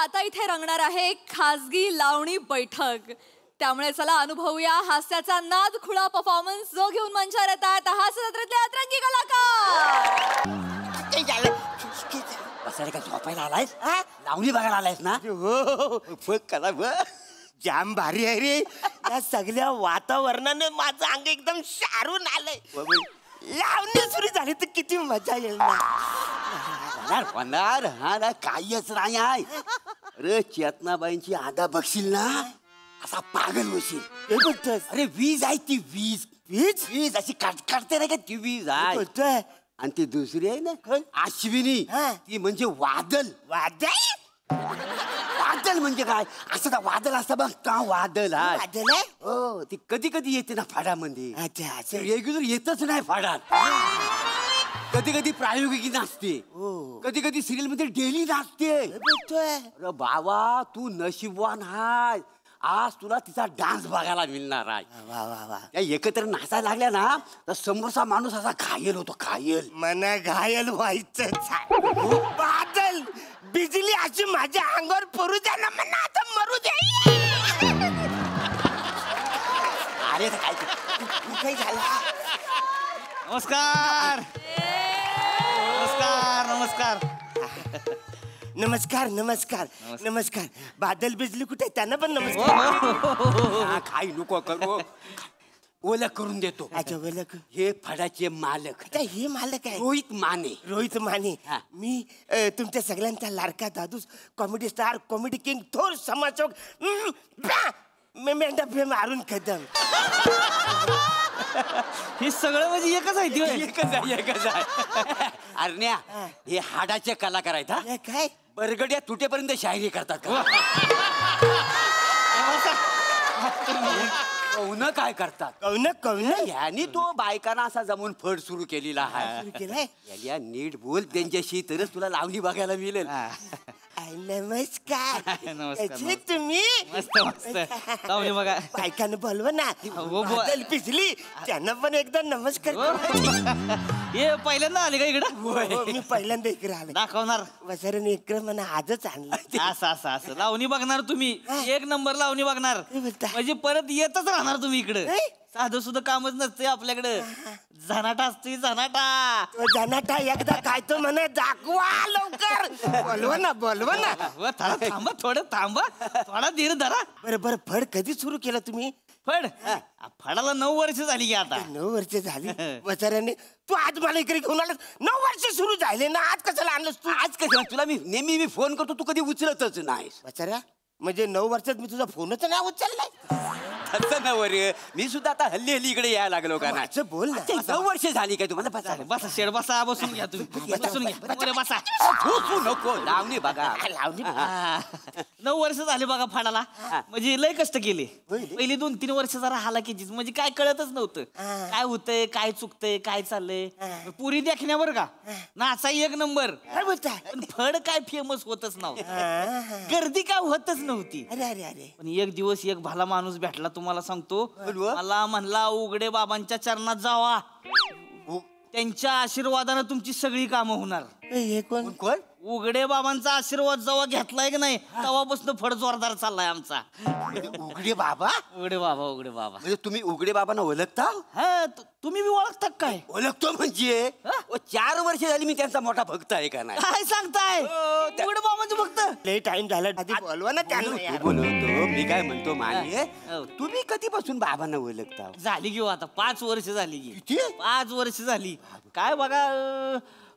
आता इथे रंगणार आहे एक खासगी लावणी बैठक. त्यामुळे चला अनुभवूया हास्याचा नाद खुळा परफॉर्मन्स जो घेऊन मंचावर येतात हास्य जत्रेतले अतरंगी कलाकार. बसायला का झोपायला आलायस? लावणी बघायला आलायस ना? हो कला जाम भारी आहे रे. या सगळ्या वातावरणाने माझं अंग एकदम शारून आलंय. लावणी सुरू झाली तर किती मजा येईल ना. होणार हा ना काहीच नाही आहे. अरे चेतनाबाईंची आदा बघशील ना असा पागल होशील. अरे वीज आहे ती वीज वीज वीज अशी काटते नाही का ती वीज आहे. आणि ती दुसरी आहे ना अश्विनी ती म्हणजे वादल. वादळ वादल म्हणजे काय असं का वादल असतं बघ का वादल हा वादळ आहे? हो ती कधी कधी येते ना फाडामध्ये. अच्छा रेग्युलर येतच नाही फाडात. कधी कधी प्रायोगिकी नाचते कधी कधी सिरियल मध्ये डेली नाचते. अरे बाबा तू नशीबवान हाय आज तुला तिचा डान्स बघायला मिळणार आहे. वा वा वा. त्या एकत्र नाचायला लागल्या ना तर समोरचा माणूस असा घायल होतो घायल. मना घायल व्हायचंच. बादल बिजली अशी माझ्या अंगावर पडू द्या ना म्हणा आता मरू दे. अरे काय झालं? नमस्कार नमस्कार नमस्कार नमस्कार नमस्कार नमस्कार. बादल बिजली कुठे त्यांना पण नमस्कार. काही नको करू ओळख करून देतो. अच्छा ओळख. हे फडाचे मालक हे मालक आहे रोहित माने. रोहित माने. मी तुमच्या सगळ्यांचा लाडका दादूस कॉमेडी स्टार कॉमेडी किंग थोर समाजसेवक मेंढा प्रेम अरुण कदम. हे सगळं म्हणजे एकच आहे. एकच आहे. अरण्या हे हाडाचे कलाकार आहेत. हा काय बरगड्या तुटेपर्यंत शायरी करतात का? कौन काय करतात? कौन यांनी तो बायकांना असा जमून फड सुरू केलेला आहे. या नीट बोल त्यांच्याशी तरच तुला लावणी बघायला मिळेल. नमस्कार. नमस्कार. तुम्ही मस्त मस्त लावणी बघा. बायकांना बोलवा ना. बादल बिजली त्यांना पण एकदा नमस्कार. हे पहिल्यांदा आले का इकडं? मी पहिल्यांदा इकडे आले. दाखवणार वसरने इकडे मला आजच आणलं. असं असं असं लावणी बघणार तुम्ही. एक नंबर लावणी बघणार म्हणजे परत येतच राहणार तुम्ही इकडे. साधं सुद्धा कामच नसते आपल्याकडे. झनाटा असते झनाटा. झनाटा एकदा काय तो म्हणे दाखवा लवकर. बोलवा ना थांबा थोडं थांबा थोडा धीर धरा. बरं फड कधी सुरू केलं तुम्ही? फड फडाला 9 वर्ष झाली की आता. 9 वर्ष झाली. वसऱ्याने तू आज मला इकडे घेऊन आलास. 9 वर्ष सुरू झाले ना. आज कशाला आणलंस तू? आज कसं तुला मी नेहमी फोन करतो तू कधी उचलतच नाही. वसऱ्या म्हणजे 9 वर्षात मी तुझा फोनच नाही उचललाय. तसं ना वर मी सुद्धा आता हल्ली इकडे यायला लागलो का ना. बोल ना. 9 वर्ष झाली काय तुम्हाला? बसा बसा शेड बसा बसून घ्या तुम्ही बसून घ्या बसा. नको लावणी बघा. लावणी 9 वर्ष झाले बघा फाडाला. म्हणजे लय कष्ट केले. पहिली 2-3 वर्ष जरा हालाकीचीच म्हणजे काय कळतच नव्हतं. काय होतंय काय चुकतंय काय चाललंय. पुरी देखण्यावर का नाचा एक नंबर. पण फड काय फेमस होतच नव्हतं. गर्दी काय होतच नव्हती. अरे पण एक दिवस एक भला माणूस भेटला तुम्हाला सांगतो. मला म्हणला उघडे बाबांच्या चरणात जावा. त्यांच्या आशीर्वादानं तुमची सगळी कामं होणार. हे कोण कोण? उघडे बाबांचा आशीर्वाद जेव्हा घेतलाय की नाही तेव्हापासून फड जोरदार चाललाय आमचा. उघडे बाबा? उघडे बाबा उघडे बाबा. म्हणजे तुम्ही उघडे बाबांना ओळखता? हा तुम्ही बी ओळखता काय? ओळखतो म्हणजे 4 वर्ष झाली मी त्यांचा मोठा भक्त आहे का नाही. काय सांगताय? उघडे बाबांचे भक्त. लय टाइम झाला. आधी बोलवा ना त्यांना. बोलवतो मी काय म्हणतो माने तुम्ही कधीपासून बाबांना ओळखता? झाली घेऊ आता 5 वर्ष झाली की. किती? 5 वर्ष झाली. काय बघा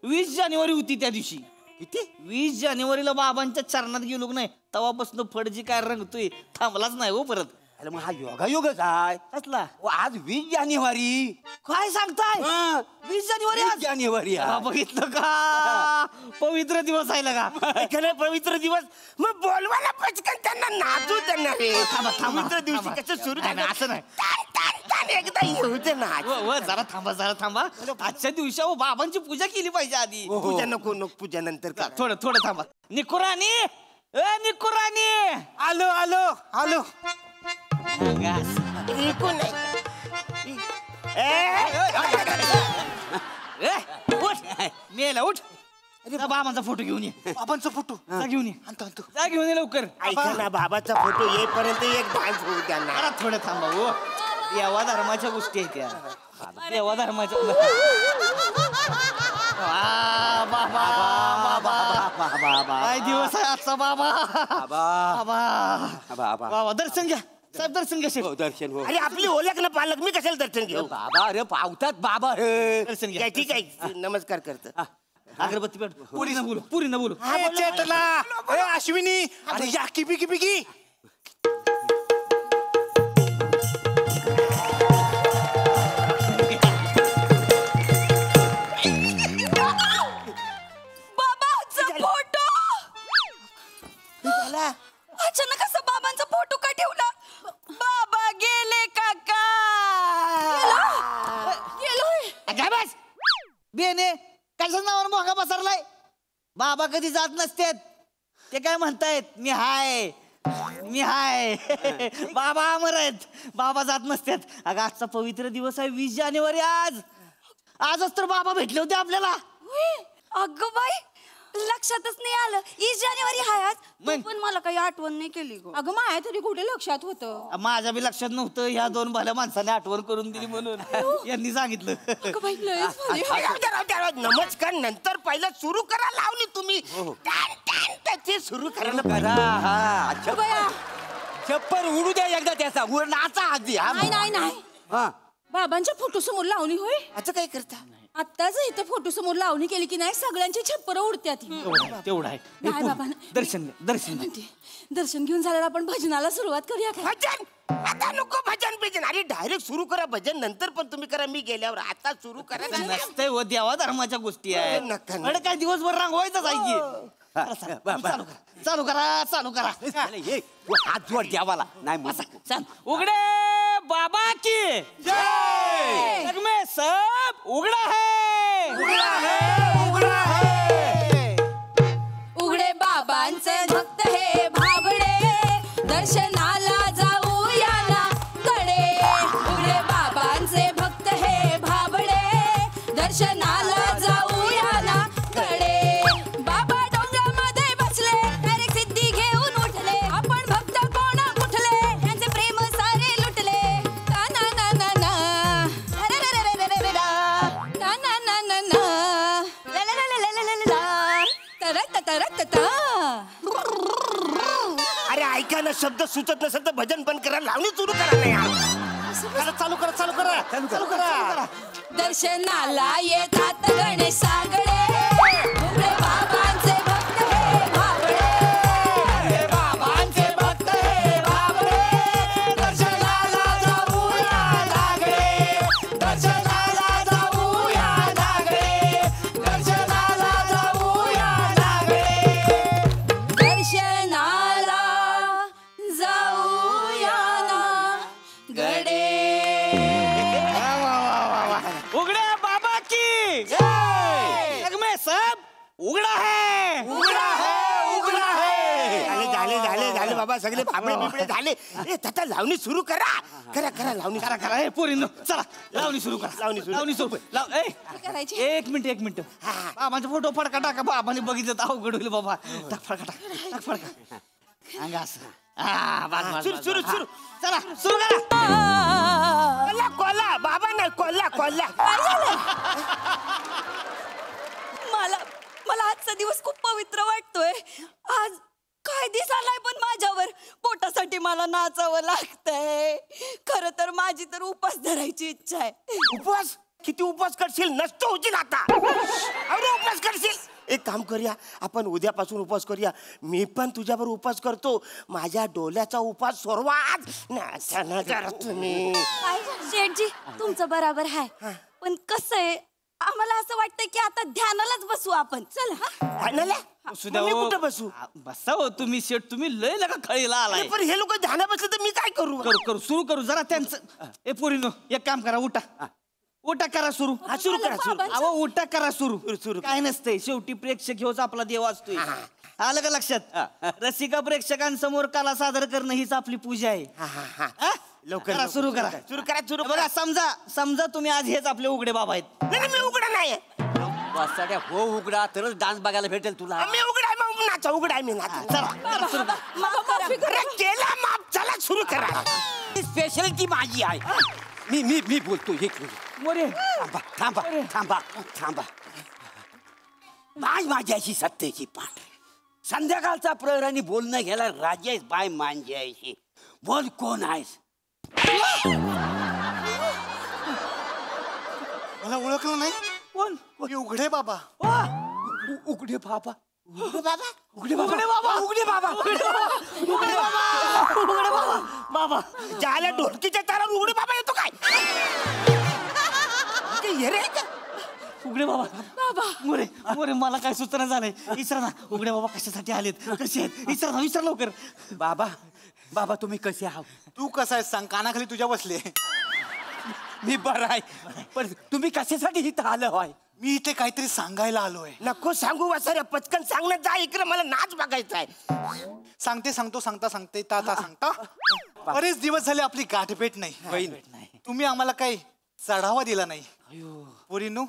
20 जानेवारी होती त्या दिवशी. किती? 20 जानेवारीला बाबांच्या चरणात गेलो नाही तेव्हापासून फडजी काय रंगतोय थांबलाच नाही हो परत. अरे मग हा योगायोगच आहे. कसला? आज 20 जानेवारी. काय सांगताय? 20 जानेवारी आज? जानेवारी बघितलं का पवित्र दिवस आहे का? पवित्र दिवस मग बोलवा ना पटकन त्यांना नाचू त्यांना रे. पवित्र दिवशी कसं सुरू झालं असं नाही. एकदा येऊ दे ना. जरा थांबा आजच्या दिवशी बाबांची पूजा केली पाहिजे आधी. पूजा नको पूजा नंतर थोडं थांबा. निकुराणी निकुराणी. आलो उठ मेला उठ जा बाबांचा फोटो घेऊन ये. बाबांचा फोटो जा घेऊन ये. आणतो आणतो. जा घेऊन ये लवकर. ऐका ना, बाबाचा फोटो येईपर्यंत एक डान्स होऊ द्या ना. जरा थोडं थांबा हो. देवा धर्माच्या गोष्टी आहेत त्या. देवा धर्माच्या. बाबा काय दिवस आहे आजचा बाबा. बाबा बाबा दर्शन घ्या साहेब, दर्शन घ्या. दर्शन हो. अरे आपली ओळख ना पालक, मी कशाला दर्शन घेऊ. बाबा अरे पावतात बाबा हे. दर्शन घ्या. काय ठीक आहे, नमस्कार करतो. अगरबत्ती पेट. पुरी न बोलू, पुरी न बोलू. चेतला, अश्विनी, अरे या किबी किबी की. फोटो अचानक असं बाबांचा फोटो का ठेवला? बाबा गेले काका. गेलोय. काय बस बेने कशाच नावानं मोगा पसरलाय. बाबा कधी जात नसतेत. ते काय म्हणतायत मी हाय मी हाय. बाबा अमर आहेत. बाबा जात नसतात. अगं आजचा पवित्र दिवस आहे 20 जानेवारी. आजच तर बाबा भेटले होते आपल्याला. अगं बाई लक्षातच नाही आलं. 20 जानेवारी हाय आज. मग? पण मला काही आठवण नाही केली गं. अगं माया तरी कुठे लक्षात होतं. माझ्या बी लक्षात नव्हतं. ह्या दोन भल्या माणसाने आठवण करून दिली म्हणून यांनी सांगितलं. अगं बाई लयच भारी. नमस्कार नंतर पहिलं सुरू करा लावणी तुम्ही. ते सुरू करा करा. हा बया. चप्पल उडू द्या एकदा त्याचा. नाचा आधी. नाही नाही हा बाबांच्या फोटो समोर लावणी होय. असं काय करता. आत्ताच इथं फोटो समोर लावणी केली की नाही सगळ्यांची छप्पर उडत्यात. तेवढं आहे. नाही बाबा दर्शन घ्या, दर्शन घ्या. म्हणते दर्शन घेऊन झाल्यावर आपण भजनाला सुरुवात करूया का? भजन आता नको. भजन भजन अरे डायरेक्ट सुरू करा. भजन नंतर पण तुम्ही करा, मी गेल्यावर. आता सुरू करा. नसतंय हो, देवा धर्माच्या गोष्टी आहेत. नका. अरे काय दिवसभर रांगवायचंच आहे की. चालू करा चालू करा. हे हात जोड द्यावाला नाही मग. चल उघडे बाबा की जय. जग में सब उघडा है. उघडे बाबांचे भक्त हे भाबडे दर्शनाला जाऊया ना कडे. उघडे बाबांचे भक्त हे भाबडे दर्शनाला जाऊया ना कडे. बाबा डोंगरामध्ये बसले डायरेक्ट सिद्धी घेऊन उठले. आपण भक्त कोण कुठले त्यांचे प्रेम सारे लुटले. ना ना ना ना ना अरे रे रे रे रे रे ना ना ना ना ना ला ला ला ला ला ला तरत तरत ता. अरे ऐका ना, शब्द सुचत नसेल तर भजन बंद करा, लावणी सुरू करा ना यार. चालू करा चालू करा चालू करा. दर्शनाला येतात गणेश सागडे. उघडे बाबांचे भक्त हे भाबडे. बाबांचे भक्त हे भाबडे दर्शनाला जाऊया नागडे. दर्शनाला जाऊया नागडे. दर्शनाला जाऊया नागडे. दर्शनाला जाऊया ना गडे. उघडे बाबा की जग में सब उघडा है. झाले बाबा, सगळे भाबडे बिबडे झाले. ए तथा लावणी सुरू करा. करा लावणी करा करा हे पोरींनो चला लावणी सुरू करा. लावणी सुरू लाव. करायची? एक मिनिट बाबांचा फोटो फडका टाका. बाबाने बघितलं तर अवघड होईल बाबा. टाक फडका अंगा असं. सुरू चला सुरू करा. कोल्हा बाबा नाही कोल्हा. मला आजचा दिवस खूप पवित्र वाटतोय. आज काय दिस आलाय पण माझ्यावर. पोटासाठी मला नाचावं लागतंय. खरं तर माझी तर उपास धरायची इच्छा आहे. उपवास किती उपवास करशील. नसतो होतील आता. अरे उपवास करशील. एक काम करूया, आपण उद्यापासून उपवास करूया. मी पण तुझ्यावर उपवास करतो. माझ्या डोल्याचा उपवास सोडवा आज. तुम्ही शेठजी तुमचं बरोबर आहे. पण कसं आहे आम्हाला असं वाटतंय की आता ध्यानालाच बसू आपण. चला मी कुठं बसू. बसा हो तुम्ही शेट. तुम्ही लय लगा खळीला आलाय. पण हे लोक ध्याना बसले तर मी काय करू. करू सुरू करू जरा त्यांचं. ए पोरीनो एक काम करा. उठा करा सुरू. सुरू करा. अहो उठा करा सुरू. काय नसतंय शेवटी प्रेक्षक ह्योच आपला देव असतोय. आलं का लक्षात. रसिका प्रेक्षकांसमोर कला सादर करणं हीच आपली पूजा आहे. लवकर सुरू करा. सुरू बघा समजा तुम्ही आज हेच आपले उघडे बाबा आहेत. नाही मी उघडा नाही. वाजता हो उघडा तरच डान्स बघायला भेटेल तुला. मी उघडाय मग नाचा उघडाय मी नाचा. चला माफी करा. अरे केला माफ चला सुरू करा. स्पेशालिटी माझी आहे. मी बोलतो एक मिनिट. मोरे थांबा थांबा थांबा थांबा. बाय माझ्याशी सत्तेची पाठ. संध्याकाळचा प्रहराने बोलणं घ्यायला राजेश बाय मांजायशी. बोल कोण आहेस? मला ओळखलं नाही. कोण? मी उघडे बाबा. उघडे बाबा. उघडे बाबा उघडे बाबा. उघडे बाबा. उघडे बाबा. बाबा ज्याला ढोलकीच्या तारावर उघडे बाबा येतो काय? ते हे रे का? उघडे बाबा. मोरे मोरे मला काय सूचना झालंय. विचार ना उघडे बाबा कशासाठी आलेत, कसे आहेत? विचार लवकर. बाबा तुम्ही कसे आहात? तू कसा आहेस सांग. कानाखाली तुझ्या बसले. मी बरं आहे. पण तुम्ही कशासाठी इथं आलं होय? मी इथे काहीतरी सांगायला आलोय. नको सांगू वासाऱ्या पटकन सांगण्यात जा. इकडे मला नाच बघायचा आहे. सांगता सांगता बरेच दिवस झाले आपली गाठभेट नाही. तुम्ही आम्हाला काही चढावा दिला नाही. पोरींनो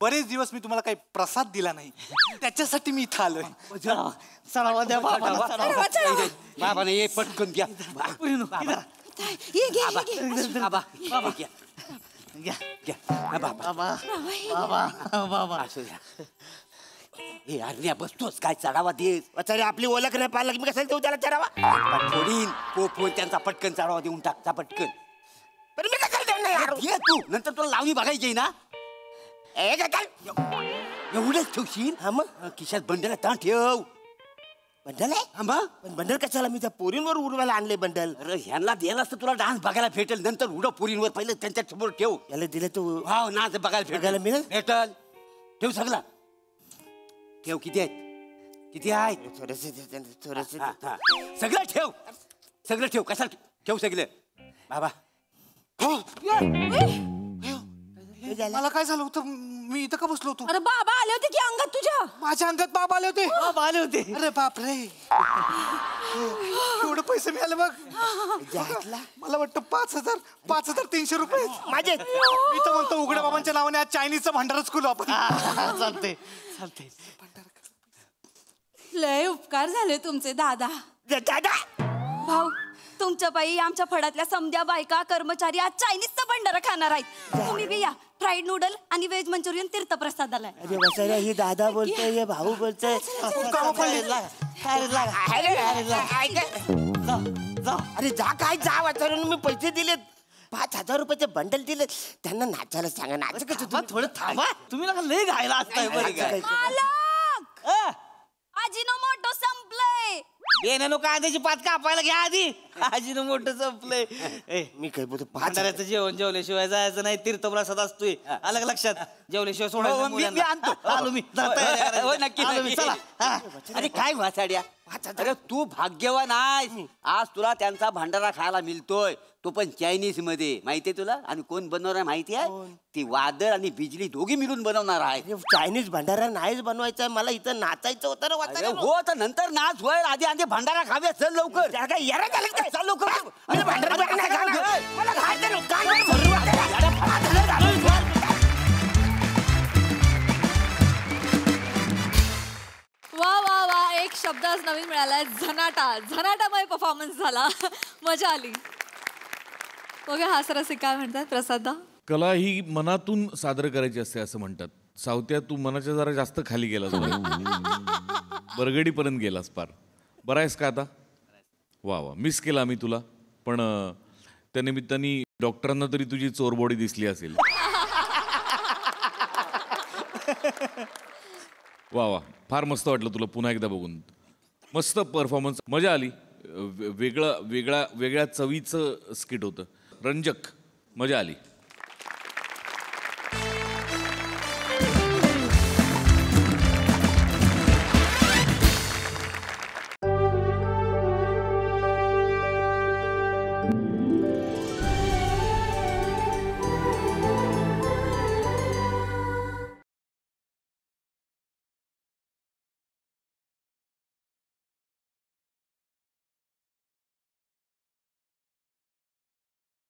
बरेच दिवस मी तुम्हाला काही प्रसाद दिला नाही. त्याच्यासाठी मी इथं आलोय. चढावा द्या बाबा. बाबा ये पटकन घ्या. ये घे. बाबा घ्या. बाबा असू द्या. हे अज्ञा बसतोच काय चढावा देस. वासाऱ्या आपली ओळख नाही पाहिलं मी कशाला देऊ त्याला चढावा? थोडी पोप त्यांचा पटकन चढावा देऊन टाकता पटकन. पण मी कशाला देऊ नाही यार? घे तू नंतर तुला लावणी बघायची ना. ए काय एवढंच ठेवशील. हा मग खिशात बंडल ताण ठेव. बंडल आहे? हा मग. पण बंडल कशाला? मी त्या पोरींवर उडवायला आणले बंडल. अरे ह्यांना दिला असतं तुला डान्स बघायला भेटेल. नंतर उडव पोरींवर पहिलं त्यांच्या समोर ठेव. याला दिलं तू वाव नाच बघायला बघायला मिळेल? भेटल. ठेव सगळं ठेव. किती आहेत? थोडस हा, हा. सगळं ठेव. कशाला ठेव सगळं. बाबा मला काय झालं होतं. मी इथं का बसलो होतो. अरे बाबा आले होते की अंगात तुझ्या? माझ्या अंगात बाबा आले होते. बाबा आले होते. अरे बापरे. एवढे पैसे मिळाले बघ. मला वाटतं 5,300 रुपये माझे. मी तर म्हणतो उघड्या बाबांच्या नावाने आज चायनीजचा भांडारच खोलू आपण. चालते. लय उपकार झाले तुमचे दादा. दादा भाऊ तुमच्या बाई आमच्या फडातल्या समध्या बायका कर्मचारी आज चायनीजचा भंडारा खाणार आहेत. तुम्ही बी या. फ्राईड नूडल आणि व्हेज मंचुरियन तीर्थप्रसादाला. अरे वसाऱ्या ही दादा बोलतोय हे भाऊ बोलतोय. अरे जा काय जा वाचारून मी पैसे दिलेत. 5,000 रुपयाचे बंडल दिले. त्यांना नाचायला सांगा. नाच कसं थोडं थांबा. तुम्ही नका लय घायला असताय बरं का. मालक अजिनोमोटो संपलंय. येण्यानो कांद्याची पात कापायला घ्या आधी. आजीनं मोठं संपलंय. मी काय बोलतो भांडाऱ्याचं जेवण जेवल्याशिवाय जायचं नाही. तीर्थप्रसाद असतोय. आलं का लक्षात? जेवल्याशिवाय सोडायचं मी मुलांना. आणतो. आलो मी. हो, नक्की, आलो मी. नक्की. चला. हा. अरे काय वाचाड्या. अरे तू भाग्यवान आहेस. आज तुला त्यांचा भंडारा खायला मिळतोय. तो पण चायनीज मध्ये. माहितीये तुला? आणि कोण बनवणार आहे माहिती आहे? ती वादळ आणि बिजली दोघी मिळून बनवणार आहे. चायनीज भंडारा नाहीच बनवायचा. मला इथं नाचायचं होतं ना अरे वाचायला. हो तर नंतर नाच होय. आधी आधी भंडारा खाव्या. चल लवकर. त्याला काय येरा झालं काय? चल लवकर. मला भंडारा बिंडारा नाही खाणार. मला खायचं नाही. काय बरं भरू वा एक शब्द आज नवीन मिळालाय. झनाटामय परफॉर्मन्स झाला. मजा आली. बघा हा सरसे काय म्हणतात प्रसादा. कला ही मनातून सादर करायची असते असं म्हणतात. सावत्या तू मनाच्या जरा जास्त खाली गेलास. बरगडीपर्यंत गेलास पार. बरा आहेस का आता? वा मिस केला आम्ही तुला. पण त्या निमित्ताने डॉक्टरांना तरी तुझी चोरबॉडी दिसली असेल. वा फार मस्त वाटलं तुला पुन्हा एकदा बघून. मस्त परफॉर्मन्स. मजा आली. वेगळ्या चवीचं स्किट होतं. रंजक. मजा आली.